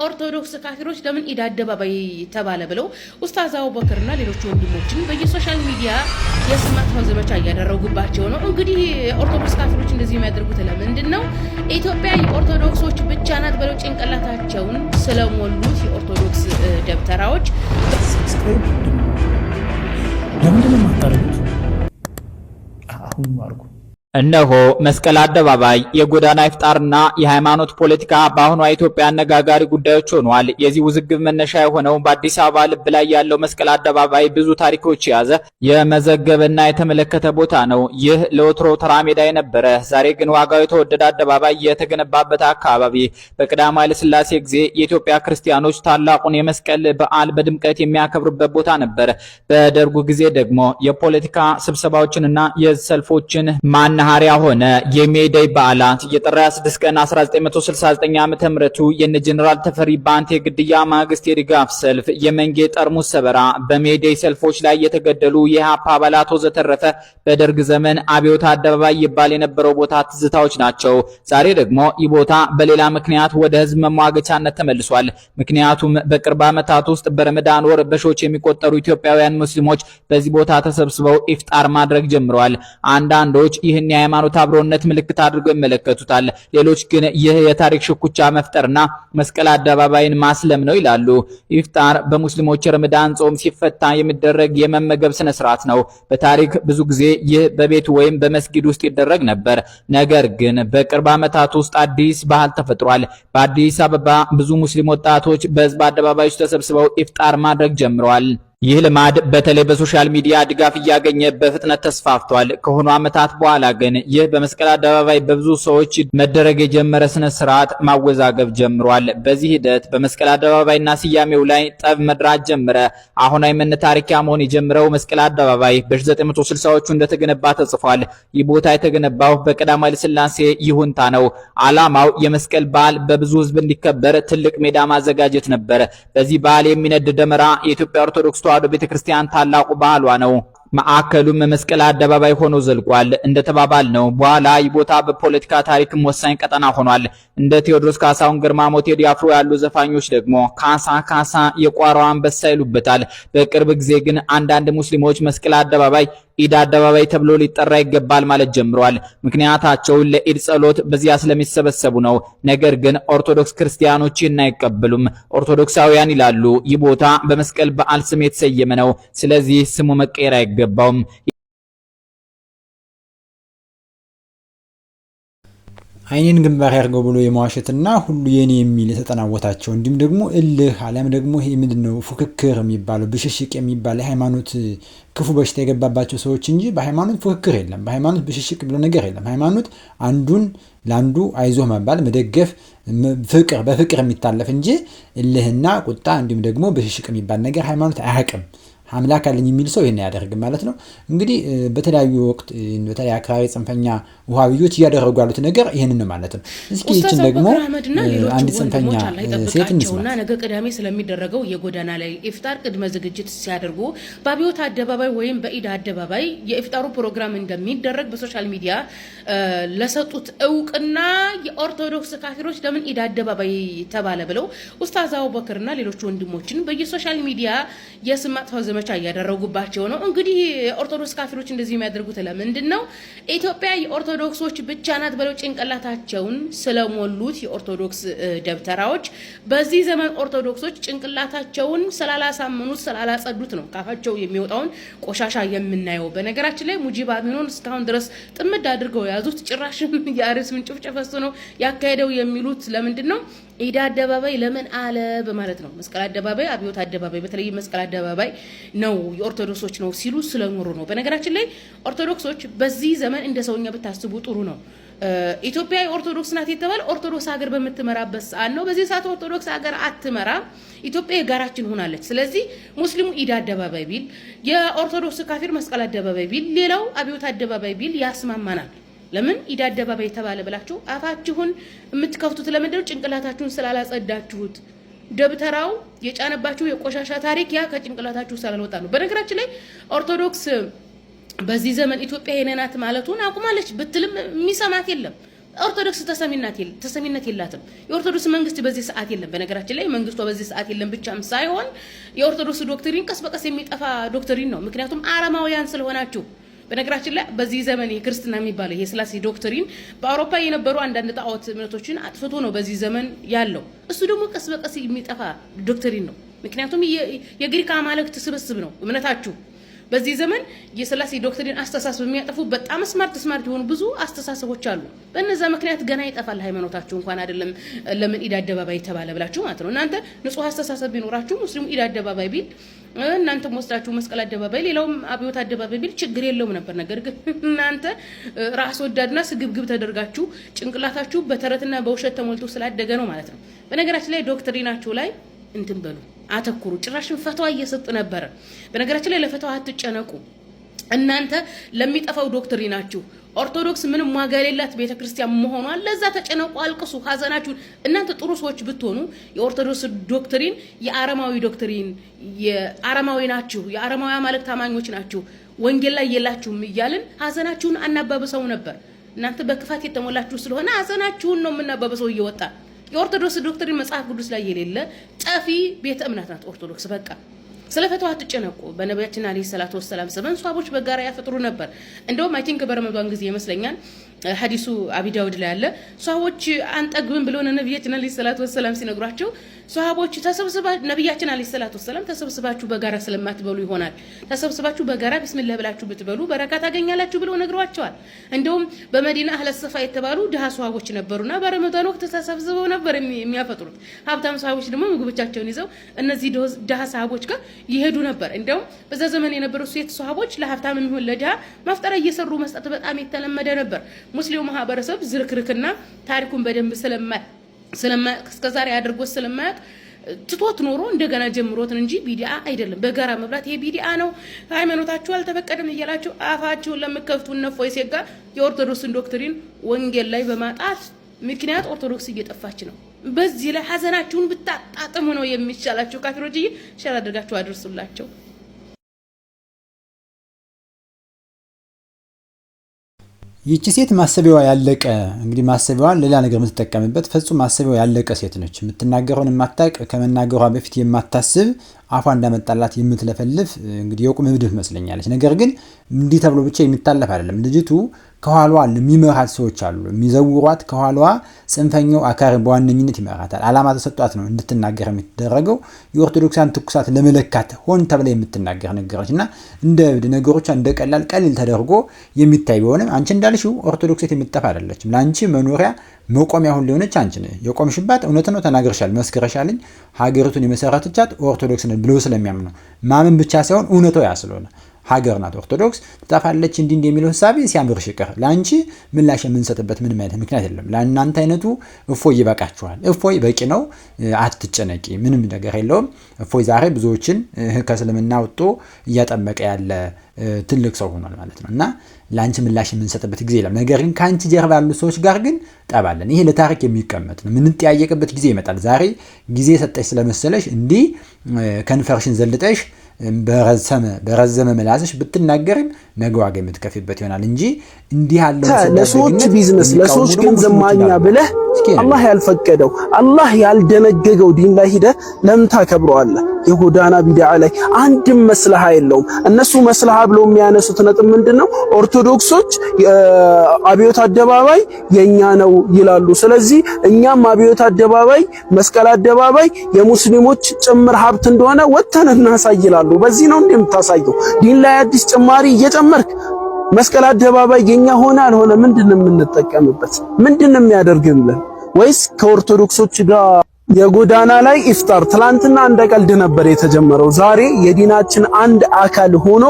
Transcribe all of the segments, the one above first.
የኦርቶዶክስ ካፊሮች ለምን ኢድ አደባባይ ተባለ ብለው ኡስታዝ አቡበክርና ሌሎች ወንድሞችን በየሶሻል ሚዲያ የስም ማጥፋት ዘመቻ እያደረጉባቸው ነው። እንግዲህ ኦርቶዶክስ ካፊሮች እንደዚህ የሚያደርጉት ለምንድን ነው? ኢትዮጵያ የኦርቶዶክሶች ብቻ ናት ብለው ጭንቅላታቸውን ስለሞሉት የኦርቶዶክስ ደብተራዎች ለምንድን ነው የማታደርጉት? አሁን ማርኩ እነሆ መስቀል አደባባይ የጎዳና ኢፍጣርና የሃይማኖት ፖለቲካ በአሁኗ ኢትዮጵያ አነጋጋሪ ጉዳዮች ሆኗል። የዚህ ውዝግብ መነሻ የሆነው በአዲስ አበባ ልብ ላይ ያለው መስቀል አደባባይ ብዙ ታሪኮች የያዘ የመዘገበና የተመለከተ ቦታ ነው። ይህ ለወትሮ ተራ ሜዳ የነበረ ዛሬ ግን ዋጋው የተወደደ አደባባይ የተገነባበት አካባቢ በቀዳማዊ ኃይለ ሥላሴ ጊዜ የኢትዮጵያ ክርስቲያኖች ታላቁን የመስቀል በዓል በድምቀት የሚያከብሩበት ቦታ ነበር። በደርጉ ጊዜ ደግሞ የፖለቲካ ስብሰባዎችንና የሰልፎችን ማናኸሪያ ሆነ። የሜዴይ በዓላት የጥር 26 ቀን 1969 ዓ.ም የነ ጀነራል ተፈሪ ባንቴ ግድያ ማግስት የድጋፍ ሰልፍ፣ የመንጌ ጠርሙስ ሰበራ፣ በሜዴይ ሰልፎች ላይ የተገደሉ የኢህአፓ አባላት ወዘተረፈ በደርግ ዘመን አብዮት አደባባይ ይባል የነበረው ቦታ ትዝታዎች ናቸው። ዛሬ ደግሞ ይህ ቦታ በሌላ ምክንያት ወደ ህዝብ መሟገቻነት ተመልሷል። ምክንያቱም በቅርብ ዓመታት ውስጥ በረመዳን ወር በሺዎች የሚቆጠሩ ኢትዮጵያውያን ሙስሊሞች በዚህ ቦታ ተሰብስበው ኢፍጣር ማድረግ ጀምረዋል። አንዳንዶች ይህን የሃይማኖት አብሮነት ምልክት አድርገው ይመለከቱታል። ሌሎች ግን ይህ የታሪክ ሽኩቻ መፍጠርና መስቀል አደባባይን ማስለም ነው ይላሉ። ኢፍጣር በሙስሊሞች ረመዳን ጾም ሲፈታ የሚደረግ የመመገብ ስነ ስርዓት ነው። በታሪክ ብዙ ጊዜ ይህ በቤት ወይም በመስጊድ ውስጥ ይደረግ ነበር። ነገር ግን በቅርብ ዓመታት ውስጥ አዲስ ባህል ተፈጥሯል። በአዲስ አበባ ብዙ ሙስሊም ወጣቶች በህዝብ አደባባዮች ተሰብስበው ኢፍጣር ማድረግ ጀምረዋል። ይህ ልማድ በተለይ በሶሻል ሚዲያ ድጋፍ እያገኘ በፍጥነት ተስፋፍቷል። ከሆኑ ዓመታት በኋላ ግን ይህ በመስቀል አደባባይ በብዙ ሰዎች መደረግ የጀመረ ስነ ስርዓት ማወዛገብ ጀምሯል። በዚህ ሂደት በመስቀል አደባባይና ስያሜው ላይ ጠብ መድራት ጀመረ። አሁናዊ መነታረኪያ መሆን የጀመረው መስቀል አደባባይ በ1960ዎቹ እንደተገነባ ተጽፏል። ይህ ቦታ የተገነባው በቀዳማዊ ኃይለ ሥላሴ ይሁንታ ነው። ዓላማው የመስቀል በዓል በብዙ ህዝብ እንዲከበር ትልቅ ሜዳ ማዘጋጀት ነበር። በዚህ በዓል የሚነድ ደመራ የኢትዮጵያ ኦርቶዶክስ ተዋሕዶ ቤተክርስቲያን ታላቁ ባህሏ ነው። ማዕከሉም መስቀል አደባባይ ሆኖ ዘልቋል። እንደተባባል ነው በኋላ ይህ ቦታ በፖለቲካ ታሪክም ወሳኝ ቀጠና ሆኗል። እንደ ቴዎድሮስ ካሳሁን፣ ግርማ ቴዲ አፍሮ ያሉ ዘፋኞች ደግሞ ካሳ ካሳ የቋራው አንበሳ ይሉበታል። በቅርብ ጊዜ ግን አንዳንድ ሙስሊሞች መስቀል አደባባይ ኢድ አደባባይ ተብሎ ሊጠራ ይገባል ማለት ጀምረዋል። ምክንያታቸው ለኢድ ጸሎት በዚያ ስለሚሰበሰቡ ነው። ነገር ግን ኦርቶዶክስ ክርስቲያኖች ይህን አይቀበሉም። ኦርቶዶክሳውያን ይላሉ ይህ ቦታ በመስቀል በዓል ስም የተሰየመ ነው፣ ስለዚህ ስሙ መቀየር አይገባውም። አይኔን ግንባር ያርገው ብሎ የማዋሸትና ሁሉ የኔ የሚል የተጠናወታቸው እንዲሁም ደግሞ እልህ አለም ደግሞ ይሄ ምንድነው ፉክክር የሚባለው ብሽሽቅ የሚባል ሃይማኖት ክፉ በሽታ የገባባቸው ሰዎች እንጂ በሃይማኖት ፉክክር የለም። በሃይማኖት ብሽሽቅ ብሎ ነገር የለም። ሃይማኖት አንዱን ላንዱ አይዞህ መባል መደገፍ፣ ፍቅር በፍቅር የሚታለፍ እንጂ እልህና ቁጣ እንዲሁም ደግሞ ብሽሽቅ የሚባል ነገር ሃይማኖት አያውቅም። አምላክ አለኝ የሚል ሰው ይሄን ያደርግም ማለት ነው። እንግዲህ በተለያዩ ወቅት በተለያዩ አክራሪ ጽንፈኛ ውሃብዮች እያደረጉ ያሉት ነገር ይሄንን ማለት ነው። እስኪ እቺን ደግሞ አንድ ጽንፈኛ ሴት እንስማ። ነገ ቅዳሜ ስለሚደረገው የጎዳና ላይ ኢፍጣር ቅድመ ዝግጅት ሲያደርጉ በአብዮት አደባባይ ወይም በኢድ አደባባይ የኢፍጣሩ ፕሮግራም እንደሚደረግ በሶሻል ሚዲያ ለሰጡት እውቅና የኦርቶዶክስ ካፊሮች ለምን ኢድ አደባባይ ተባለ ብለው ኡስታዝ አቡበክርና ሌሎች ወንድሞችን በየሶሻል ሚዲያ የስም ማጥፋት ዘመቻ እያደረጉባቸው ነው። እንግዲህ ኦርቶዶክስ ካፊሮች እንደዚህ የሚያደርጉት ለምንድን ነው? ኢትዮጵያ የኦርቶዶክሶች ብቻ ናት ብለው ጭንቅላታቸውን ስለሞሉት የኦርቶዶክስ ደብተራዎች በዚህ ዘመን ኦርቶዶክሶች ጭንቅላታቸውን ስላላሳመኑት ስላላጸዱት ነው ካፋቸው የሚወጣውን ቆሻሻ የምናየው። በነገራችን ላይ ሙጂብ አሚኑን እስካሁን ድረስ ጥምድ አድርገው ያዙት። ጭራሽም የአርስ ምንጭ ጨፈሱ ነው ያካሄደው የሚሉት ለምንድን ነው? ኢድ አደባባይ ለምን አለ በማለት ነው። መስቀል አደባባይ አብዮት አደባባይ በተለይ መስቀል አደባባይ ነው የኦርቶዶክሶች ነው ሲሉ ስለኖሩ ነው። በነገራችን ላይ ኦርቶዶክሶች በዚህ ዘመን እንደ ሰውኛ ብታስቡ ጥሩ ነው። ኢትዮጵያ የኦርቶዶክስ ናት የተባለ ኦርቶዶክስ ሀገር በምትመራበት ሰዓት ነው። በዚህ ሰዓት ኦርቶዶክስ ሀገር አትመራ፣ ኢትዮጵያ የጋራችን ሆናለች። ስለዚህ ሙስሊሙ ኢድ አደባባይ ቢል፣ የኦርቶዶክስ ካፊር መስቀል አደባባይ ቢል፣ ሌላው አብዮት አደባባይ ቢል ያስማማናል። ለምን ኢድ አደባባይ ተባለ ብላችሁ አፋችሁን የምትከፍቱት? ለምንድነው? ጭንቅላታችሁን ስላላጸዳችሁት። ደብተራው የጫነባችሁ የቆሻሻ ታሪክ ያ ከጭንቅላታችሁ ስላልወጣ ነው። በነገራችን ላይ ኦርቶዶክስ በዚህ ዘመን ኢትዮጵያ የኔ ናት ማለቱን አቁማለች ብትልም የሚሰማት የለም። ኦርቶዶክስ ተሰሚነት የላትም። የኦርቶዶክስ መንግስት በዚህ ሰዓት የለም። በነገራችን ላይ መንግስቷ በዚህ ሰዓት የለም ብቻም ሳይሆን የኦርቶዶክስ ዶክትሪን ቀስ በቀስ የሚጠፋ ዶክትሪን ነው። ምክንያቱም አረማውያን ስለሆናችሁ። በነገራችን ላይ በዚህ ዘመን የክርስትና የሚባለው የስላሴ ዶክትሪን በአውሮፓ የነበሩ አንዳንድ ጣዖት እምነቶችን አጥፍቶ ነው በዚህ ዘመን ያለው። እሱ ደግሞ ቀስ በቀስ የሚጠፋ ዶክትሪን ነው። ምክንያቱም የግሪክ አማልክት ስብስብ ነው እምነታችሁ። በዚህ ዘመን የስላሴ ዶክትሪን አስተሳሰብ የሚያጠፉ በጣም ስማርት የሆኑ ብዙ አስተሳሰቦች አሉ። በእነዛ ምክንያት ገና ይጠፋል ሃይማኖታችሁ። እንኳን አይደለም ለምን ኢድ አደባባይ ተባለ ብላችሁ ማለት ነው። እናንተ ንጹህ አስተሳሰብ ቢኖራችሁ ሙስሊሙ ኢድ አደባባይ ቢል እናንተ ወስዳችሁ መስቀል አደባባይ ሌላውም አብዮት አደባባይ ቢል ችግር የለውም ነበር። ነገር ግን እናንተ ራስ ወዳድና ስግብግብ ተደርጋችሁ ጭንቅላታችሁ በተረትና በውሸት ተሞልቶ ስላደገ ነው ማለት ነው። በነገራችን ላይ ዶክትሪናችሁ ላይ እንትን በሉ አተኩሩ። ጭራሽን ፈተዋ እየሰጡ ነበር። በነገራችን ላይ ለፈተዋ አትጨነቁ። እናንተ ለሚጠፋው ዶክትሪናችሁ ኦርቶዶክስ ምንም ዋጋ የሌላት ቤተክርስቲያን መሆኗን ለዛ ተጨነቁ፣ አልቅሱ፣ ሀዘናችሁን። እናንተ ጥሩ ሰዎች ብትሆኑ የኦርቶዶክስ ዶክትሪን የአረማዊ ዶክትሪን የአረማዊ ናችሁ፣ የአረማዊ አማልክት አማኞች ናችሁ፣ ወንጌል ላይ የላችሁም እያልን ሀዘናችሁን አናባብሰው ነበር። እናንተ በክፋት የተሞላችሁ ስለሆነ ሀዘናችሁን ነው የምናባብሰው እየወጣ። የኦርቶዶክስ ዶክትሪን መጽሐፍ ቅዱስ ላይ የሌለ ጠፊ ቤተ እምነት ናት ኦርቶዶክስ። በቃ ስለ ፈተዋ አትጨነቁ። በነቢያችን አለይሂ ሰላቱ ወሰላም ዘመን ሷቦች በጋራ ያፈጥሩ ነበር። እንደውም አይ ቲንክ በረመዳን ጊዜ ይመስለኛል ሐዲሱ አቢ ዳውድ ላይ ያለ ሷቦች አንጠግብን ብለው ነቢያችን አለይሂ ሰላቱ ወሰላም ሲነግሯቸው ሷቦች ነቢያችን አለይሂ ሰላቱ ወሰላም ተሰብስባችሁ በጋራ ስለማትበሉ ይሆናል ተሰብስባችሁ በጋራ ቢስሚላህ ብላችሁ ብትበሉ በረካ ታገኛላችሁ ብለው ነግሯቸዋል። እንደውም በመዲና አህለ ሰፋ የተባሉ ድሃ ሷቦች ነበሩና በረመዳን ወቅት ተሰብስበው ነበር የሚያፈጥሩት። ሀብታም ሷቦች ደግሞ ምግቦቻቸውን ይዘው እነዚህ ድሃ ሷቦች ጋር ይሄዱ ነበር። እንደውም በዛ ዘመን የነበሩ ሴት ሷቦች ለሀብታም የሚሆን ለድሃ ማፍጠሪያ እየሰሩ መስጠት በጣም የተለመደ ነበር። ሙስሊሙ ማህበረሰብ ዝርክርክና ታሪኩን በደንብ ስለማያውቅ እስከዛሬ አድርጎት ስለማያውቅ ትቶት ኖሮ እንደገና ጀምሮት እንጂ ቢዲአ አይደለም። በጋራ መብላት ይሄ ቢዲአ ነው፣ ሃይማኖታችሁ አልተፈቀደም እያላችሁ አፋችሁን ለምከፍቱ ነፎይ ሲጋ የኦርቶዶክስን ዶክትሪን ወንጌል ላይ በማጣት ምክንያት ኦርቶዶክስ እየጠፋች ነው። በዚህ ላይ ሀዘናችሁን ብታጣጥሙ ነው የሚሻላችሁ። ካፊሮች ሸር አድርጋችሁ አድርሱላቸው። ይቺ ሴት ማሰቢያዋ ያለቀ እንግዲህ ማሰቢያዋን ሌላ ነገር የምትጠቀምበት ፍጹም ማሰቢያዋ ያለቀ ሴት ነች። የምትናገረውን የማታውቅ ከመናገሯ በፊት የማታስብ አፏ እንዳመጣላት የምትለፈልፍ እንግዲህ የቁም እብድ መስለኛለች። ነገር ግን እንዲህ ተብሎ ብቻ የሚታለፍ አይደለም። ልጅቱ ከኋላዋ የሚመራት ሰዎች አሉ፣ የሚዘውሯት ከኋላዋ ጽንፈኛው አካሪ በዋነኝነት ይመራታል። አላማ ተሰጧት ነው እንድትናገር የሚደረገው። የኦርቶዶክሳን ትኩሳት ለመለካት ሆን ተብላ የምትናገር ነገሮች እና እንደ እብድ ነገሮቿ እንደ ቀላል ተደርጎ የሚታይ ቢሆንም አንቺ እንዳልሽው ኦርቶዶክስ የምትጠፋ አይደለችም። ለአንቺ መኖሪያ መቆሚያ ሁሉ ሆነች። አንቺ የቆምሽባት እውነት ነው፣ ተናገርሻል፣ መስክረሻልኝ። ሀገሪቱን የመሰረተቻት ኦርቶዶክስ ነው ብለው ስለሚያምኑ ማመን ብቻ ሳይሆን እውነታው ያ ስለሆነ ሀገር ናት ኦርቶዶክስ። ትጠፋለች እንዲህ የሚለው ሐሳብ ሲያምርሽ ይቀር። ለአንቺ ምላሽ የምንሰጥበት ምንም አይነት ምክንያት የለም። ለእናንተ አይነቱ እፎይ ይበቃችኋል። እፎይ በቂ ነው፣ አትጨነቂ፣ ምንም ነገር የለውም። እፎይ ዛሬ ብዙዎችን ከእስልምና ወጥቶ እያጠመቀ ያለ ትልቅ ሰው ሆኗል ማለት ነው እና ለአንቺ ምላሽ የምንሰጥበት ጊዜ የለም። ነገር ግን ከአንቺ ጀርባ ያሉ ሰዎች ጋር ግን ጠባለን። ይሄ ለታሪክ የሚቀመጥ ነው። የምንጠያየቅበት ጊዜ ይመጣል። ዛሬ ጊዜ ሰጠሽ ስለመሰለሽ እንዲህ ከንፈርሽን ዘልጠሽ በረዘመ ምላስሽ ብትናገርም ነገ ዋጋ የምትከፊበት ይሆናል እንጂ እንዲህ ያለው ለሰዎች ቢዝነስ ለሰዎች ገንዘብ ማግኛ ብለህ አላህ ያልፈቀደው አላህ ያልደነገገው ዲን ላይ ሄደህ ለምን ታከብረዋለህ? የጎዳና ቢድዓ ላይ አንድም መስለሃ የለውም። እነሱ መስለሃ ብለው የሚያነሱት ነጥብ ምንድነው? ኦርቶዶክሶች አብዮት አደባባይ የኛ ነው ይላሉ። ስለዚህ እኛም አብዮት አደባባይ፣ መስቀል አደባባይ የሙስሊሞች ጭምር ሀብት እንደሆነ ወተን እናሳይላሉ። በዚህ ነው እንደምታሳየው ዲን ላይ አዲስ ጭማሪ እየጨመርክ መስቀል አደባባይ የኛ ሆነ አልሆነ ምንድነው የምንጠቀምበት? ምንድነው የሚያደርግልን? ወይስ ከኦርቶዶክሶች ጋር የጎዳና ላይ ኢፍጣር ትላንትና እንደ ቀልድ ነበር የተጀመረው። ዛሬ የዲናችን አንድ አካል ሆኖ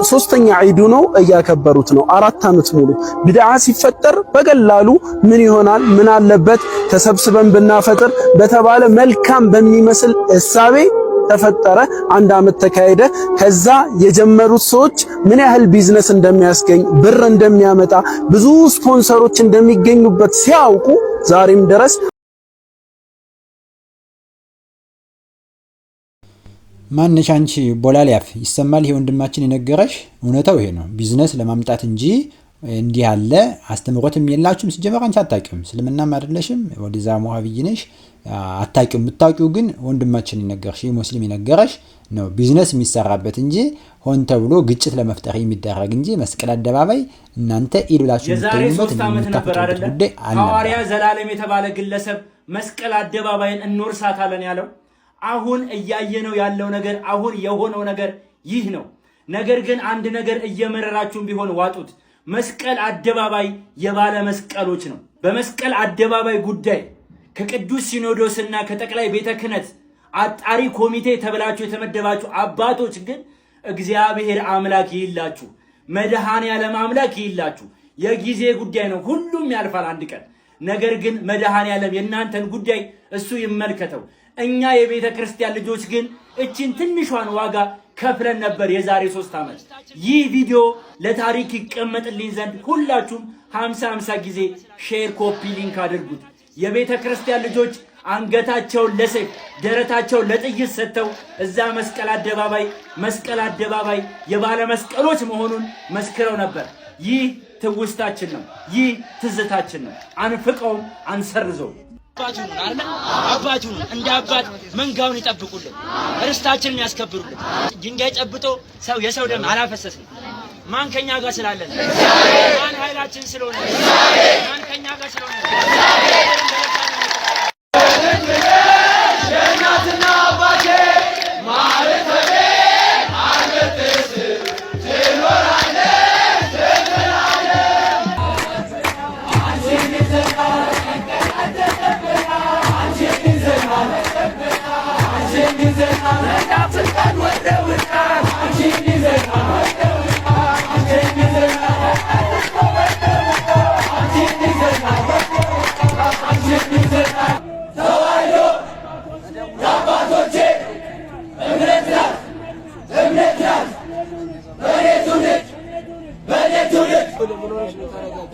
ሶስተኛ ዒዱ ነው እያከበሩት ነው። 4 ዓመት ሙሉ ቢድዓ ሲፈጠር በቀላሉ ምን ይሆናል ምን አለበት ተሰብስበን ብናፈጥር በተባለ መልካም በሚመስል እሳቤ ተፈጠረ። 1 ዓመት ተካሄደ። ከዛ የጀመሩት ሰዎች ምን ያህል ቢዝነስ እንደሚያስገኝ ብር እንደሚያመጣ ብዙ ስፖንሰሮች እንደሚገኙበት ሲያውቁ ዛሬም ድረስ ማንሽ አንቺ ቦላሊያፍ ይሰማል። ይሄ ወንድማችን የነገረሽ እውነታው ይሄ ነው። ቢዝነስ ለማምጣት እንጂ እንዲህ ያለ አስተምሮትም የላችሁም። ሲጀመር አንቺ አታውቂውም፣ እስልምናም አይደለሽም፣ ወደዛ ሙሃቢይ ነሽ፣ አታውቂውም። የምታውቂው ግን ወንድማችን ይነገርሽ ሙስሊም ይነገርሽ ነው ቢዝነስ የሚሰራበት እንጂ ሆን ተብሎ ግጭት ለመፍጠር የሚደረግ እንጂ መስቀል አደባባይ እናንተ ኢድ ብላችሁ የምትሉት የምታፈሩት ጉዳይ አለ። ሐዋርያ ዘላለም የተባለ ግለሰብ መስቀል አደባባይን እንወርሳታለን ያለው አሁን እያየነው ያለው ነገር አሁን የሆነው ነገር ይህ ነው። ነገር ግን አንድ ነገር እየመረራችሁም ቢሆን ዋጡት። መስቀል አደባባይ የባለ መስቀሎች ነው። በመስቀል አደባባይ ጉዳይ ከቅዱስ ሲኖዶስና ከጠቅላይ ቤተ ክህነት አጣሪ ኮሚቴ ተብላችሁ የተመደባችሁ አባቶች ግን እግዚአብሔር አምላክ ይላችሁ፣ መድኃኔዓለም አምላክ ይላችሁ። የጊዜ ጉዳይ ነው፣ ሁሉም ያልፋል አንድ ቀን። ነገር ግን መድኃኔዓለም የእናንተን ጉዳይ እሱ ይመልከተው። እኛ የቤተ ክርስቲያን ልጆች ግን እቺን ትንሿን ዋጋ ከፍለን ነበር የዛሬ 3 ዓመት። ይህ ቪዲዮ ለታሪክ ይቀመጥልኝ ዘንድ ሁላችሁም 50 ጊዜ ሼር፣ ኮፒ ሊንክ አድርጉት። የቤተ ክርስቲያን ልጆች አንገታቸውን ለሰይፍ ደረታቸውን ለጥይት ሰጥተው እዛ መስቀል አደባባይ የባለ መስቀሎች መሆኑን መስክረው ነበር። ይህ ትውስታችን ነው፣ ይህ ትዝታችን ነው። አንፍቀውም፣ አንሰርዘው። አባቱን እንደ አባት መንጋውን ይጠብቁልን፣ ርስታችንን ያስከብሩልን። ድንጋይ ጨብጦ የሰው ደም አላፈሰስንም። ማን ከኛ ጋር ስላለ? ማን ኃይላችን ስለሆነ? ማን ከኛ ጋር ስለሆነ? የእናትና አባቴ ማለተቤ አንገትስ ትኖራለህ ትኖራለህ አንቺን ይዘጋ አንቺን ይዘጋ አንቺን ይዘጋ ለዳፍቀን ወደ ውጣ አንቺን ይዘጋ አንቺን ይዘጋ አንቺን ይዘጋ አንቺን ይዘጋ ተዋሕዶ የአባቶቼ እምነት ናት እምነት ናት። በእኔ ትውልድ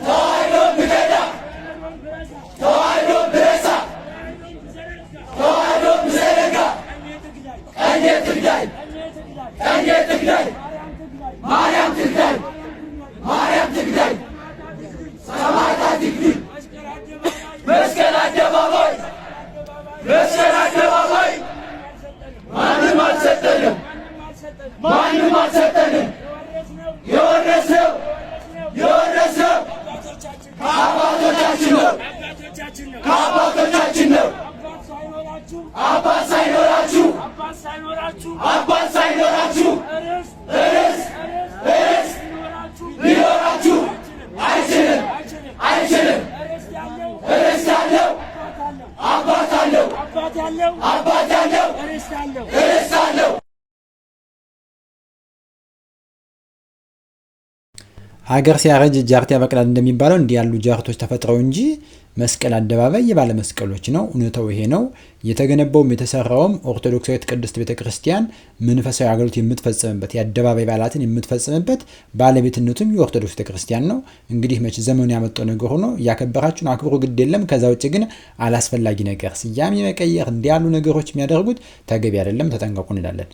ተዋሕዶ ብገዳ ተዋሕዶ ብረሳ ተዋሕዶ ብዘነጋ ቀኜ ትግዳይ ቀኜ ትግዳይ ማርያም ትግዳይ ማርያም ትግዳይ ሰማዕታት ይግዱኝ መስቀል አደባባይ መስቀል አደባባይ ማንም አልሰጠንም ማንም አልሰጠንም። የወረስነው ከአባቶቻችን ነው ከአባቶቻችን ነው። አባት ሳይኖራችሁ አባት ሳይኖራችሁ ርስት ሊኖራችሁ አይችልም አይችልም። ርስት ያለው አባት አለው አባት ያለው ርስት አለው። ሀገር ሲያረጅ ጃርት ያበቅላል እንደሚባለው እንዲህ ያሉ ጃርቶች ተፈጥረው እንጂ መስቀል አደባባይ የባለ መስቀሎች ነው። እውነታው ይሄ ነው። የተገነባውም የተሰራውም ኦርቶዶክሳዊት ቅድስት ቤተክርስቲያን መንፈሳዊ አገልግሎት የምትፈጽምበት የአደባባይ በዓላትን የምትፈጽምበት ባለቤትነቱም የኦርቶዶክስ ቤተክርስቲያን ነው። እንግዲህ መቼ ዘመኑ ያመጣው ነገር ሆኖ እያከበራችሁን አክብሩ፣ ግድ የለም። ከዛ ውጭ ግን አላስፈላጊ ነገር ስያሜ መቀየር እንዲህ ያሉ ነገሮች የሚያደርጉት ተገቢ አይደለም። ተጠንቀቁ እንላለን።